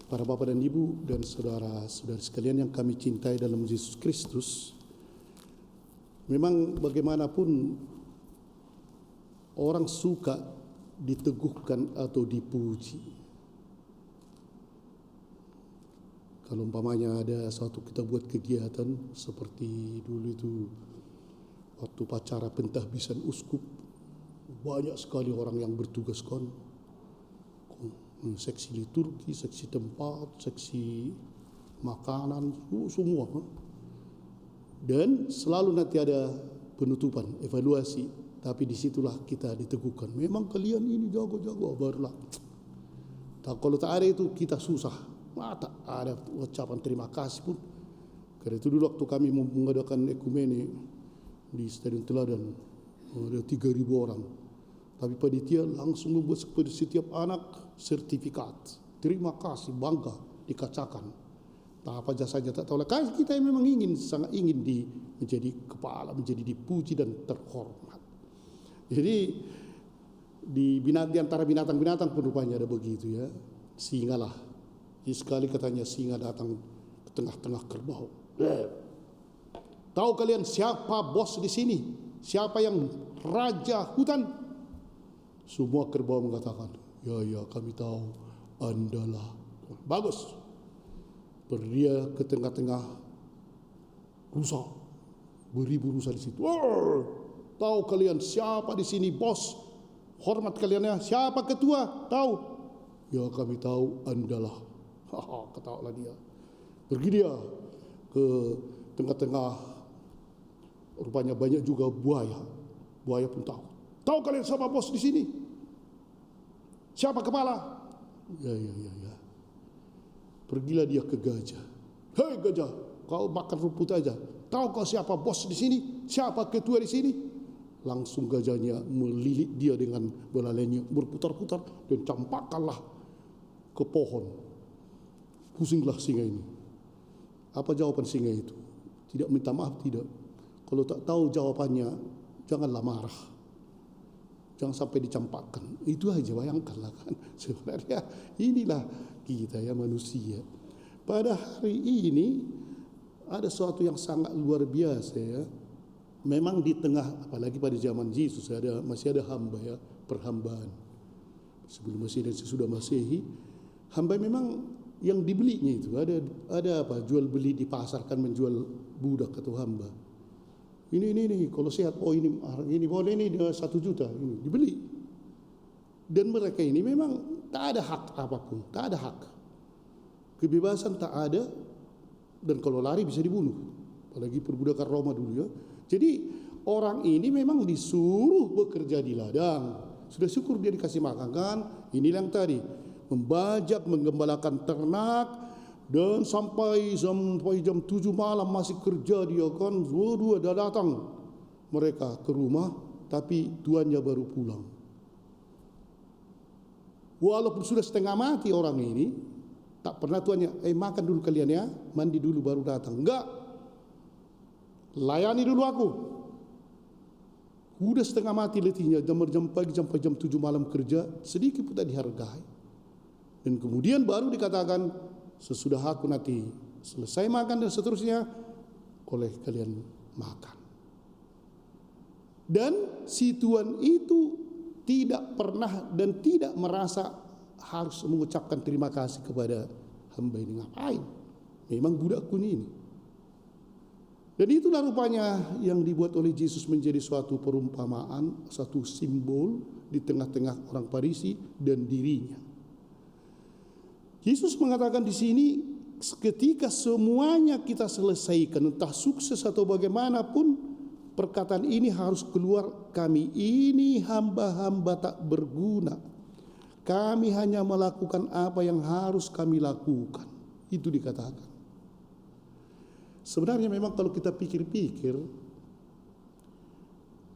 Para Bapak dan Ibu dan saudara-saudari sekalian yang kami cintai dalam Yesus Kristus, memang bagaimanapun orang suka diteguhkan atau dipuji. Kalau umpamanya ada suatu kita buat kegiatan seperti dulu itu waktu upacara pentahbisan uskup, banyak sekali orang yang bertugas kan, seksi liturgi, seksi tempat, seksi makanan, semua. Dan selalu nanti ada penutupan, evaluasi. Tapi disitulah kita diteguhkan. Memang kalian ini jago-jago, barulah. Kalau tak ada itu kita susah. Tak ada ucapan terima kasih pun. Karena itu dulu waktu kami mengadakan ekumene di Stadion Teladan, ada 3.000 orang. Tapi panitia langsung membuat kepada setiap anak sertifikat. Terima kasih, bangga, dikacakan. Tak apa jasanya, tak tahu lah. Kita memang sangat ingin menjadi kepala, menjadi dipuji dan terhormat. Jadi di antara binatang-binatang pun rupanya ada begitu ya. Singa lah. Jadi sekali katanya singa datang ke tengah-tengah kerbau. Tahu kalian siapa bos di sini? Siapa yang raja hutan? Semua kerbau mengatakan, ya kami tahu, Andalah. Bagus. Dia ke tengah-tengah rusa, beribu rusa di situ. Tahu kalian siapa di sini bos? Hormat kalian ya. Siapa ketua? Tahu? Ya kami tahu, Andalah. Ketahulah dia. Pergi dia ke tengah-tengah. Rupanya banyak juga buaya. Buaya pun tahu. Tahu kalian siapa bos di sini? Siapa kepala? Ya. Pergilah dia ke gajah. Hei gajah, kau makan rumput aja. Tahu kau siapa bos di sini? Siapa ketua di sini? Langsung gajahnya melilit dia dengan belalainya, berputar-putar dan campakkanlah ke pohon. Pusinglah singa ini. Apa jawaban singa itu? Tidak minta maaf, tidak. Kalau tak tahu jawabannya, janganlah marah. Jangan sampai dicampakkan. Itu aja, bayangkanlah kan. Sebenarnya inilah kita ya manusia. Pada hari ini ada sesuatu yang sangat luar biasa ya. Memang di tengah, apalagi pada zaman Yesus masih ada hamba ya, perhambaan. Sebelum Masehi dan sesudah Masehi, hamba memang yang dibelinya itu ada apa? Jual beli di pasar kan, menjual budak atau hamba. Ini kalau sehat, ini boleh, ini 1 juta, ini dibeli. Dan mereka ini memang tak ada hak apapun, tak ada hak. Kebebasan tak ada, dan kalau lari bisa dibunuh. Apalagi perbudakan Roma dulu ya. Jadi orang ini memang disuruh bekerja di ladang. Sudah syukur dia dikasih makan kan? Inilah yang tadi, membajak, menggembalakan ternak, dan sampai jam 7 malam masih kerja dia kan. Dua dah datang mereka ke rumah, tapi tuannya baru pulang. Walaupun sudah setengah mati orang ini, tak pernah tuannya, makan dulu kalian ya, mandi dulu baru datang. Enggak, layani dulu aku. Udah setengah mati letihnya, jam pagi sampai jam 7 malam kerja, sedikit pun tak dihargai. Dan kemudian baru dikatakan, sesudah aku nanti selesai makan dan seterusnya, oleh kalian makan. Dan si tuan itu tidak pernah dan tidak merasa harus mengucapkan terima kasih kepada hamba ini. Ngapain? Memang budakku ini. Dan itulah rupanya yang dibuat oleh Yesus menjadi suatu perumpamaan, suatu simbol di tengah-tengah orang Farisi dan dirinya. Yesus mengatakan di sini, ketika semuanya kita selesaikan, entah sukses atau bagaimanapun, perkataan ini harus keluar, kami ini hamba-hamba tak berguna. Kami hanya melakukan apa yang harus kami lakukan. Itu dikatakan. Sebenarnya memang kalau kita pikir-pikir,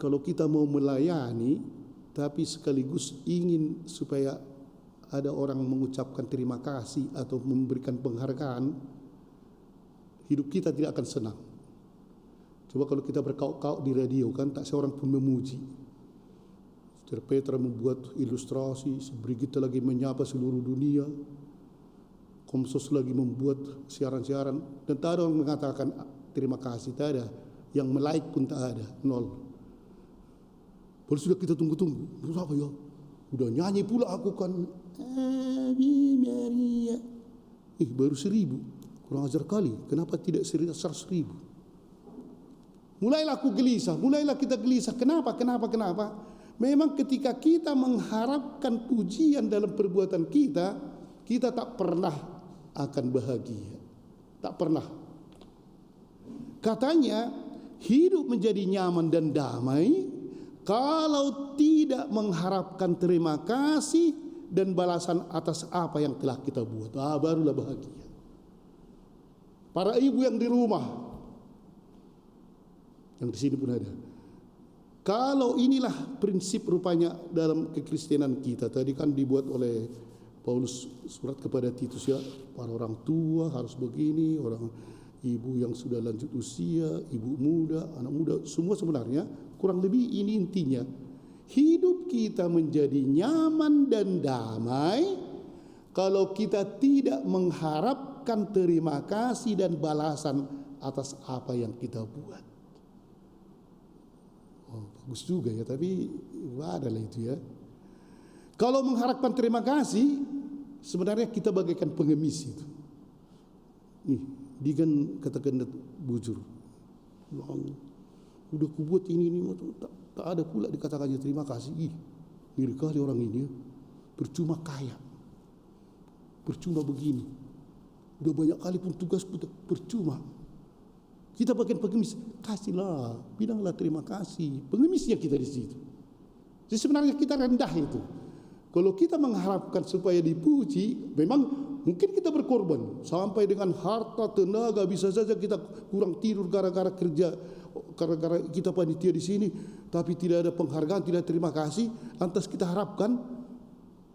kalau kita mau melayani, tapi sekaligus ingin supaya ada orang mengucapkan terima kasih atau memberikan penghargaan, hidup kita tidak akan senang. Coba kalau kita berkauk-kauk di radio kan, tak seorang pun memuji. Saudara Petra membuat ilustrasi, Brigitte lagi menyapa seluruh dunia. Komsos lagi membuat siaran-siaran dan tak ada orang mengatakan terima kasih, tak ada. Yang like pun tak ada, nol. Baru sudah kita tunggu-tunggu. Berapa ya? Udah nyanyi pula aku kan. Ave Maria. Baru 1.000. Kurang ajar kali. Kenapa tidak 100.000? Mulailah aku gelisah. Mulailah kita gelisah. Kenapa? Memang ketika kita mengharapkan pujian dalam perbuatan kita, kita tak pernah akan bahagia. Tak pernah. Katanya, hidup menjadi nyaman dan damai kalau tidak mengharapkan terima kasih dan balasan atas apa yang telah kita buat. Barulah bahagia. Para ibu yang di rumah, yang di sini pun ada. Kalau inilah prinsip rupanya dalam kekristenan kita. Tadi kan dibuat oleh Paulus surat kepada Titus ya, para orang tua harus begini, orang ibu yang sudah lanjut usia, ibu muda, anak muda, semua sebenarnya kurang lebih ini intinya. Hidup kita menjadi nyaman dan damai kalau kita tidak mengharapkan terima kasih dan balasan atas apa yang kita buat. Bagus juga ya, tapi adalah itu ya. Kalau mengharapkan terima kasih, sebenarnya kita bagaikan pengemis itu. Dia kan katakan bujur. Udah kubuat ini tak ada pula dikatakannya terima kasih. Ngiri kali orang ini ya. Percuma kaya. Percuma begini. Udah banyak kali pun tugas percuma. Kita bagian pengemis, kasihlah, bilanglah terima kasih. Pengemisnya kita di situ. Jadi sebenarnya kita rendah itu. Kalau kita mengharapkan supaya dipuji, memang mungkin kita berkorban sampai dengan harta, tenaga, bisa saja kita kurang tidur gara-gara kerja, gara-gara kita panitia di sini, tapi tidak ada penghargaan, tidak terima kasih, lantas kita harapkan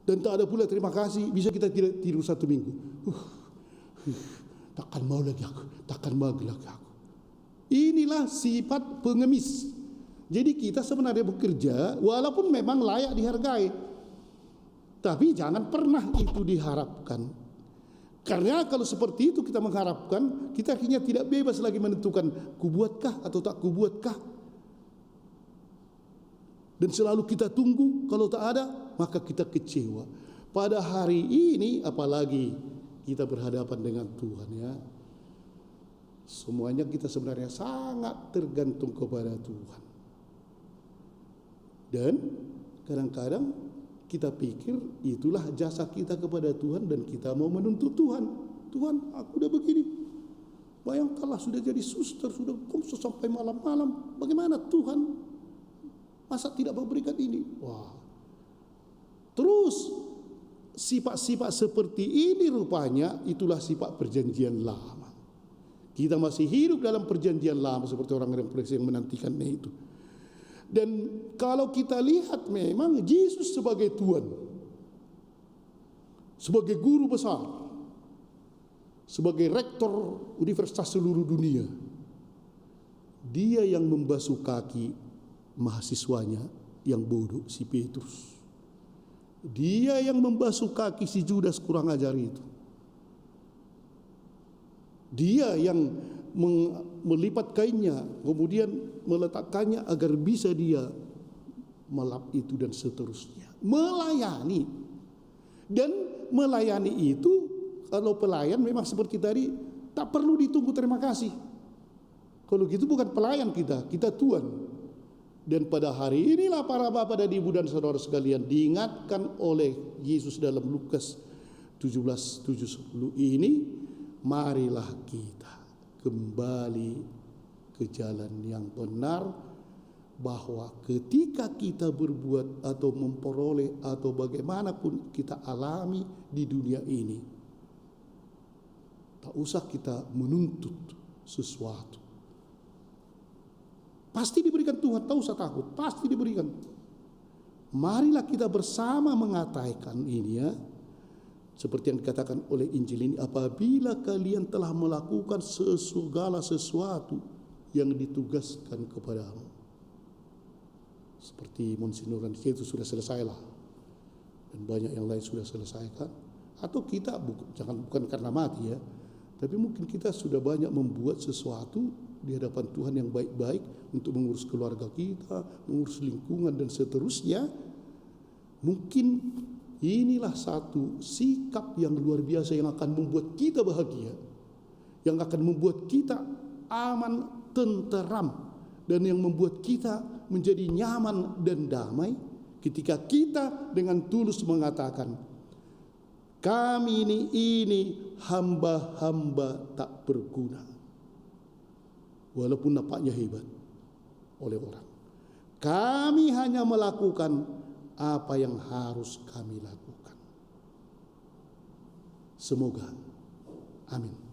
dan tak ada pula terima kasih, bisa kita tidak tidur 1 minggu. Takkan mau lagi aku, takkan mau lagi aku. Inilah sifat pengemis. Jadi kita sebenarnya bekerja walaupun memang layak dihargai, tapi jangan pernah itu diharapkan. Karena kalau seperti itu kita mengharapkan, kita akhirnya tidak bebas lagi menentukan kubuatkah atau tak kubuatkah. Dan selalu kita tunggu, kalau tak ada maka kita kecewa. Pada hari ini apalagi kita berhadapan dengan Tuhan ya. Semuanya kita sebenarnya sangat tergantung kepada Tuhan. Dan kadang-kadang kita pikir itulah jasa kita kepada Tuhan dan kita mau menuntut Tuhan. Tuhan, aku udah begini. Bayangkanlah sudah jadi suster, sudah komsos sampai malam-malam. Bagaimana Tuhan? Masa tidak memberikan ini? Wah. Terus sifat-sifat seperti ini rupanya itulah sifat perjanjian lama. Kita masih hidup dalam perjanjian lama seperti orang yang menantikannya itu. Dan kalau kita lihat memang Yesus sebagai Tuhan, sebagai guru besar, sebagai rektor universitas seluruh dunia, dia yang membasuh kaki mahasiswanya yang bodoh si Petrus. Dia yang membasuh kaki si Judas kurang ajar itu. Dia yang melipat kainnya, kemudian meletakkannya agar bisa dia melap itu dan seterusnya. Melayani. Dan melayani itu, kalau pelayan memang seperti tadi, tak perlu ditunggu terima kasih. Kalau gitu bukan pelayan kita Tuhan. Dan pada hari inilah para bapak dan ibu dan saudara sekalian diingatkan oleh Yesus dalam Lukas 17:7-10 ini, marilah kita kembali ke jalan yang benar, bahwa ketika kita berbuat atau memperoleh atau bagaimanapun kita alami di dunia ini, tak usah kita menuntut sesuatu. Pasti diberikan Tuhan, tak usah takut, pasti diberikan. Marilah kita bersama mengatakan ini ya. Seperti yang dikatakan oleh Injil ini, apabila kalian telah melakukan segala sesuatu yang ditugaskan kepadamu. Seperti Monsignor itu sudah selesailah. Dan banyak yang lain sudah selesaikan. Atau kita bukan karena mati ya, tapi mungkin kita sudah banyak membuat sesuatu di hadapan Tuhan yang baik-baik untuk mengurus keluarga kita, mengurus lingkungan dan seterusnya. Mungkin inilah satu sikap yang luar biasa yang akan membuat kita bahagia, yang akan membuat kita aman, tenteram, dan yang membuat kita menjadi nyaman dan damai ketika kita dengan tulus mengatakan, kami ini hamba-hamba tak berguna, walaupun nampaknya hebat oleh orang. Kami hanya melakukan apa yang harus kami lakukan. Semoga. Amin.